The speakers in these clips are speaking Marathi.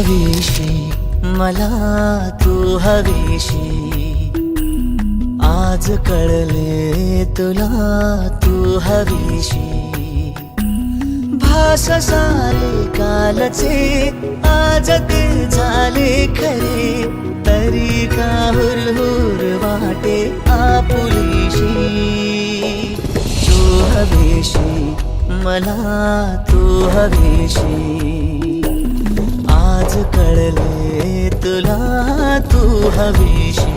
हवीशी मला तू हवीशी, आज कळले तुला तू हवीशी। भास सारे कालचे आज ते झाले खरे, तरी का हुरहुर वाटे आपुलीशी। तू हवीशी मला तू हवीशी, आज कळले तुला तू हवीशी।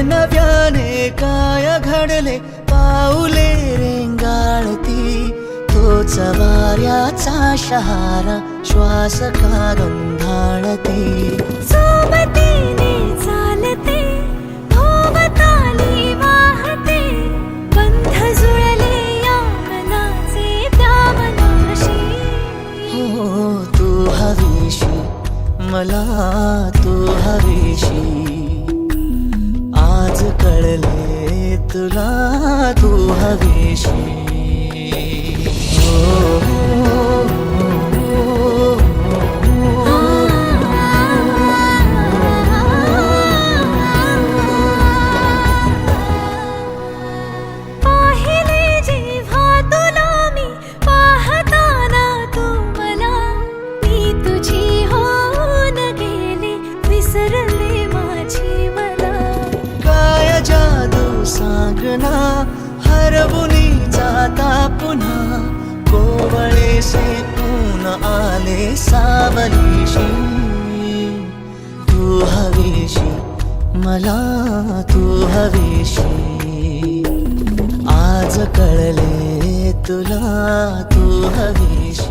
नव्याने काय घडले पाऊले रेंगाळती, तोच वाऱ्याचा शहारा श्वास का गंधाळते। सोबतीने चालते भोवताली वाहते, बंध जुळले या मनाचे त्या मनाशी। हो तू हवीशी मला तू हवीशी, आज कळले तुला तू हवीशी। पाहिले जेव्हा तुला मी पाहताना तू मला, मी तुझी होऊन गेले विसरले माझी मला। काय जादू सांगना हरवुनी जाता पुन्हा, कोवळेसे ऊन आले सावलीशी। तू हवीशी मला तू हवीशी, आज कळले तुला तू हवीशी।